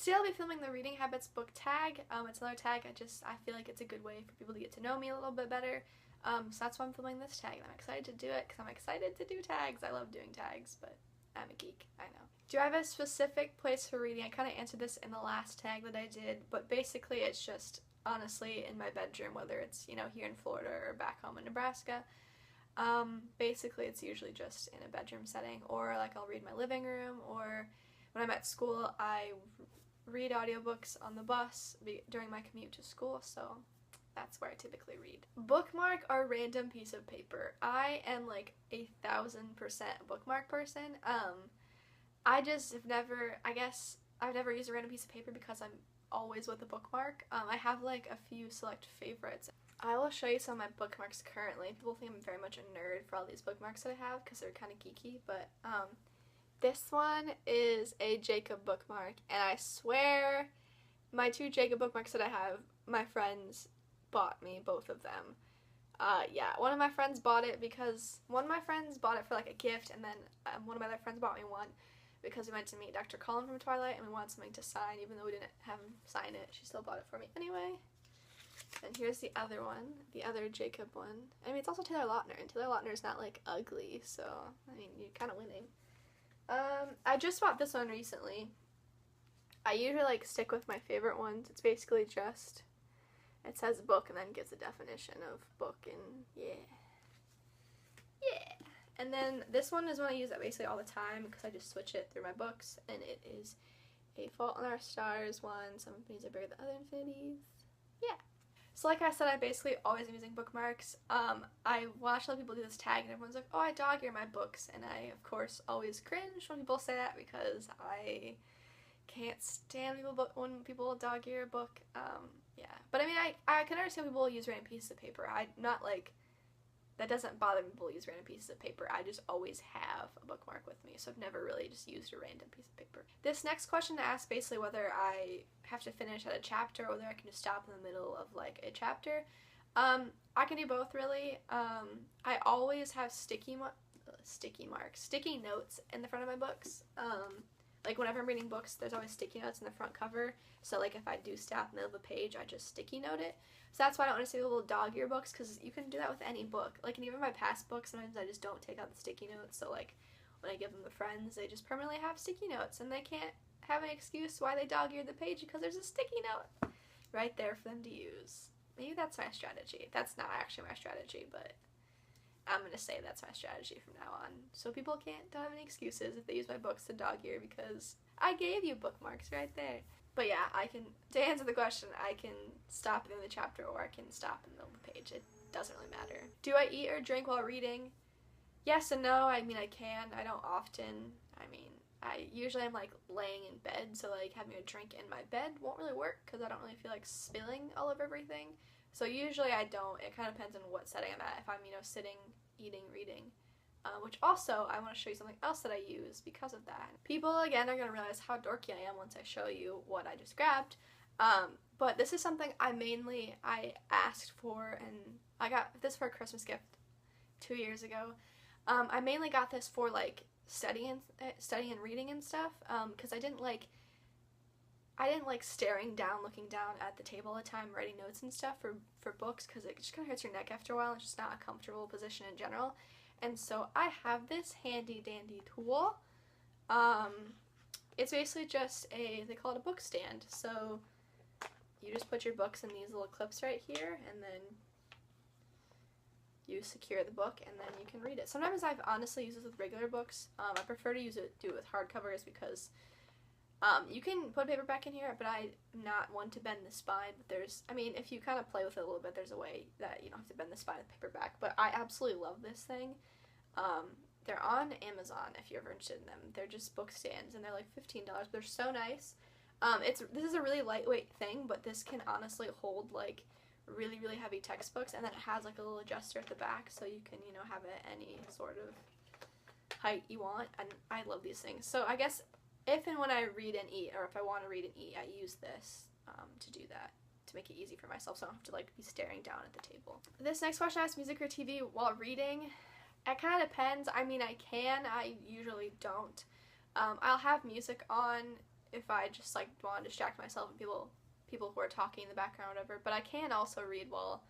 Today I'll be filming the Reading Habits book tag. It's another tag. I feel like it's a good way for people to get to know me a little bit better. So that's why I'm filming this tag, and I'm excited to do it because I'm excited to do tags. I love doing tags, but I'm a geek, I know. Do I have a specific place for reading? I kind of answered this in the last tag that I did, but basically it's just honestly in my bedroom, whether it's, you know, here in Florida or back home in Nebraska. Basically it's usually just in a bedroom setting, or like I'll read in my living room, or when I'm at school I read audiobooks on the bus during my commute to school, so that's where I typically read. Bookmark or random piece of paper. I am like 1,000% a bookmark person. I just have never, I guess I've never used a random piece of paper because I'm always with a bookmark. I have like a few select favorites. I will show you some of my bookmarks currently. People think I'm very much a nerd for all these bookmarks that I have because they're kind of geeky, but this one is a Jacob bookmark, and I swear my two Jacob bookmarks that I have, my friends bought me both of them. Yeah, one of my friends bought it because one of my friends bought it for like a gift, and then one of my other friends bought me one because we went to meet Dr. Cullen from Twilight and we wanted something to sign. Even though we didn't have him sign it, she still bought it for me anyway. And here's the other one, the other Jacob one. I mean, it's also Taylor Lautner, and Taylor Lautner is not like ugly, so I mean, you're kind of winning. I just bought this one recently. I usually like stick with my favorite ones. It's basically just, it says book and then gives a definition of book, and yeah. And then this one is one I use basically all the time because I just switch it through my books, and it is A Fault in Our Stars one. Some infinities are bigger than other infinities. Yeah. So like I said, I basically always am using bookmarks. I watch a lot of people do this tag and everyone's like, oh, I dog ear my books, and I of course always cringe when people say that because I can't stand when people dog ear a book. Yeah, but I mean, I can understand people use random pieces of paper. That doesn't bother me people use random pieces of paper. I just always have a bookmark with me, so I've never really just used a random piece of paper. This next question asks basically whether I have to finish at a chapter or whether I can just stop in the middle of like a chapter. I can do both really. I always have sticky notes in the front of my books. Like whenever I'm reading books, there's always sticky notes in the front cover. So like if I do stop in the middle of a page, I just sticky note it. So that's why I don't want to say little dog ear books, because you can do that with any book. Like, and even my past books, sometimes I just don't take out the sticky notes. So like when I give them to friends, they just permanently have sticky notes, and they can't have an excuse why they dog eared the page because there's a sticky note right there for them to use. Maybe that's my strategy. That's not actually my strategy, but I'm going to say that's my strategy from now on. So people don't have any excuses if they use my books to dog ear, because I gave you bookmarks right there. But yeah, to answer the question, I can stop in the chapter or I can stop in the middle of the page. It doesn't really matter. Do I eat or drink while reading? Yes and no. I mean, I can. I don't often. I mean, I usually am like laying in bed, so like having a drink in my bed won't really work because I don't really feel like spilling all over everything. So usually I don't. It kind of depends on what setting I'm at. If I'm, you know, sitting, eating, reading. Which also, I want to show you something else that I use because of that. People, again, are going to realize how dorky I am once I show you what I just grabbed. But this is something I asked for, and I got this for a Christmas gift 2 years ago. I mainly got this for, like, studying and reading and stuff, because I didn't like looking down at the table all the time, writing notes and stuff for books, because it just kind of hurts your neck after a while. It's just not a comfortable position in general. And so I have this handy dandy tool. It's basically just they call it a book stand. So you just put your books in these little clips right here, and then you secure the book, and then you can read it. Sometimes I've honestly used this with regular books. I prefer to do it with hardcovers because you can put paper back in here, but I'm not one to bend the spine. But if you kind of play with it a little bit, there's a way that you don't have to bend the spine of the paper back. But I absolutely love this thing. They're on Amazon if you're ever interested in them. They're just book stands, and they're like $15, but they're so nice. This is a really lightweight thing, but this can honestly hold like really, really heavy textbooks, and then it has like a little adjuster at the back, so you can, you know, have it any sort of height you want, and I love these things. So I guess if and when I read and eat, or if I want to read and eat, I use this to do that, to make it easy for myself so I don't have to like be staring down at the table. This next question asks music or TV while reading. It kind of depends. I mean, I usually don't. I'll have music on if I just like want to distract myself and people who are talking in the background or whatever. But I can also read while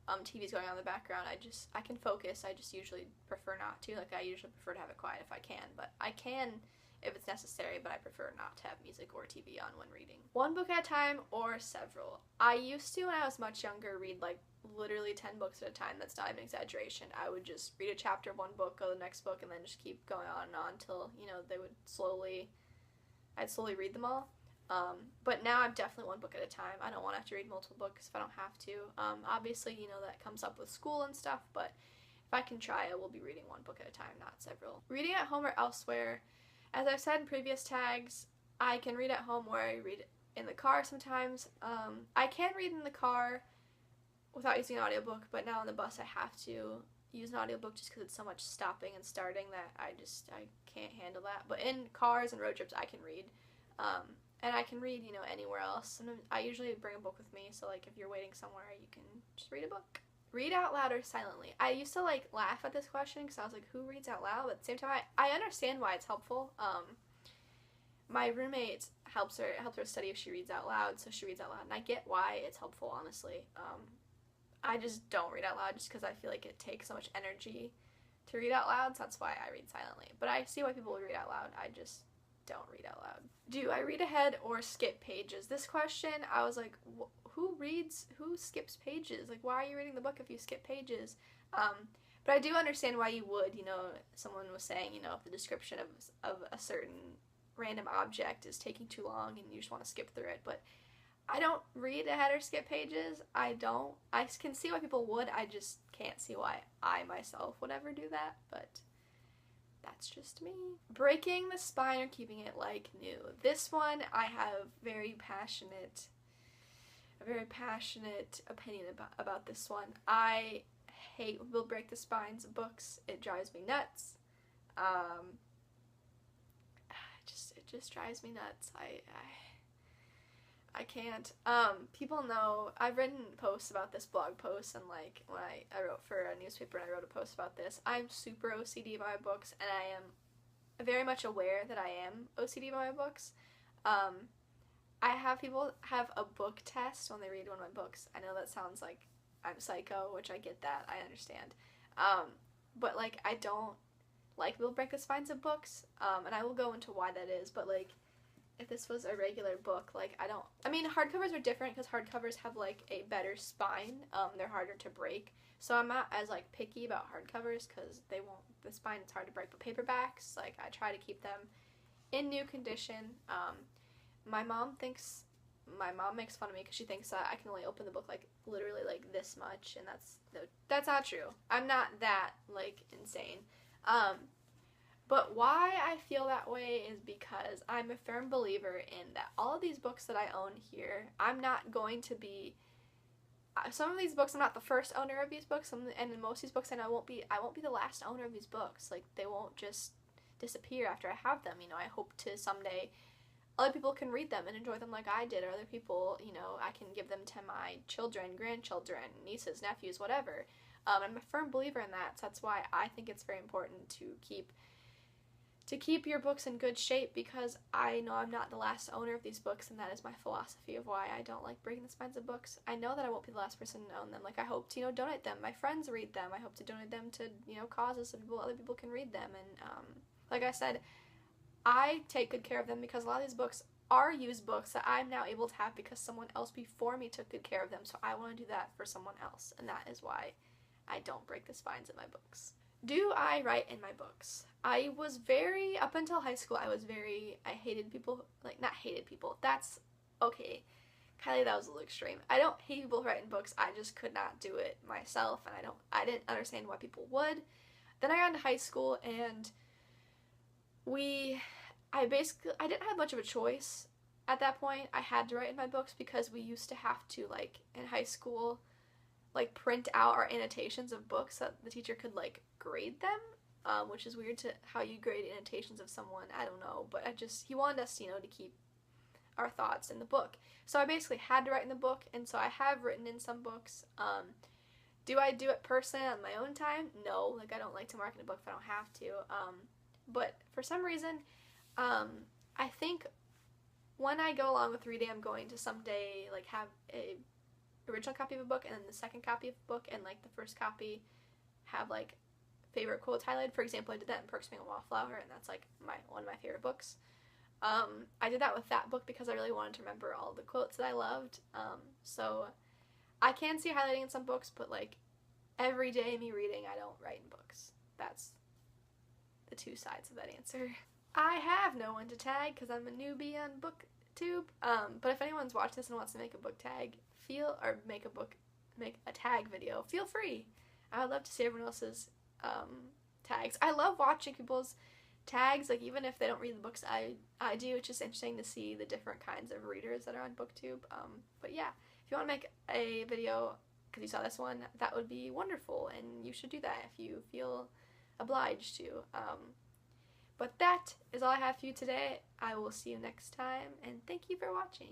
TV's going on in the background. I can focus. I just usually prefer not to. Like, I usually prefer to have it quiet if I can, but I can if it's necessary, but I prefer not to have music or TV on when reading. One book at a time or several. I used to, when I was much younger, read like literally 10 books at a time. That's not even an exaggeration. I would just read a chapter of one book, go to the next book, and then just keep going on and on until, you know, I'd slowly read them all. But now I'm definitely one book at a time. I don't want to have to read multiple books if I don't have to. Obviously, you know, that comes up with school and stuff, but if I can try, I will be reading one book at a time, not several. Reading at home or elsewhere. As I've said in previous tags, I can read at home or I read in the car sometimes. I can read in the car without using an audiobook, but now on the bus I have to use an audiobook just because it's so much stopping and starting that I can't handle that. But in cars and road trips I can read. And I can read, you know, anywhere else. And I usually bring a book with me, so like if you're waiting somewhere, you can just read a book. Read out loud or silently. I used to like laugh at this question because I was like, who reads out loud? But at the same time, I understand why it's helpful. My roommate helps her study if she reads out loud, so she reads out loud, and I get why it's helpful, honestly. I just don't read out loud just because I feel like it takes so much energy to read out loud, so that's why I read silently. But I see why people would read out loud. I just don't read out loud. Do I read ahead or skip pages? This question, I was like, who skips pages? Like, why are you reading the book if you skip pages? But I do understand why you would. You know, someone was saying, you know, if the description of a certain random object is taking too long and you just want to skip through it. But I don't read ahead or skip pages. I don't. I can see why people would. I just can't see why I myself would ever do that. But that's just me. Breaking the spine or keeping it like new. This one, I have a very passionate opinion about this one. I hate when people break the spines of books. It drives me nuts. It just drives me nuts. I can't. People know, I've written posts about this, blog posts, and like when I wrote for a newspaper and I wrote a post about this. I'm super OCD about my books, and I am very much aware that I am OCD about my books. I have people have a book test when they read one of my books. I know that sounds like I'm psycho, which I get that, I understand. But like, I don't like people break the spines of books, and I will go into why that is, but like, if this was a regular book, like, I mean, hardcovers are different because hardcovers have, like, a better spine. They're harder to break. So I'm not as, like, picky about hardcovers because the spine is hard to break. But paperbacks, like, I try to keep them in new condition. My mom makes fun of me because she thinks that I can only open the book, like, literally, like, this much. And that's not true. I'm not that, like, insane. But why I feel that way is because I'm a firm believer in that all of these books that I own here, I'm not going to be, some of these books I'm not the first owner of these books, and in most of these books I won't be the last owner of these books. Like, they won't just disappear after I have them. You know, I hope to someday other people can read them and enjoy them like I did, or other people, you know, I can give them to my children, grandchildren, nieces, nephews, whatever. I'm a firm believer in that, so that's why I think it's very important to keep your books in good shape, because I know I'm not the last owner of these books, and that is my philosophy of why I don't like breaking the spines of books. I know that I won't be the last person to own them. Like, I hope to, you know, donate them. My friends read them. I hope to donate them to, you know, causes so other people can read them. And like I said, I take good care of them because a lot of these books are used books that I'm now able to have because someone else before me took good care of them. So I want to do that for someone else, and that is why I don't break the spines of my books. Do I write in my books? I was up until high school, I hated people, like, not hated people, that's, okay, Kylie, that was a little extreme. I don't hate people who write in books, I just could not do it myself, and I didn't understand why people would. Then I got into high school, and I didn't have much of a choice at that point. I had to write in my books because we used to have to, like, in high school, like, print out our annotations of books so that the teacher could, like, grade them, which is weird to how you grade annotations of someone, I don't know, but he wanted us, you know, to keep our thoughts in the book. So I basically had to write in the book, and so I have written in some books. Do I do it personally on my own time? No, like, I don't like to mark in a book if I don't have to, but for some reason, I think when I go along with reading, I'm going to someday like have a original copy of a book and then the second copy of a book, and like the first copy have like favorite quotes highlighted. For example, I did that in Perks of Being a Wallflower, and that's like one of my favorite books. I did that with that book because I really wanted to remember all the quotes that I loved. So I can see highlighting in some books, but like every day me reading, I don't write in books. That's the two sides of that answer. I have no one to tag because I'm a newbie on BookTube. But if anyone's watched this and wants to make a book tag, make a tag video, feel free. I would love to see everyone else's tags. I love watching people's tags, like even if they don't read the books I do. It's just interesting to see the different kinds of readers that are on BookTube. But yeah, if you want to make a video because you saw this one, that would be wonderful, and you should do that if you feel obliged to. But that is all I have for you today. I will see you next time, and thank you for watching.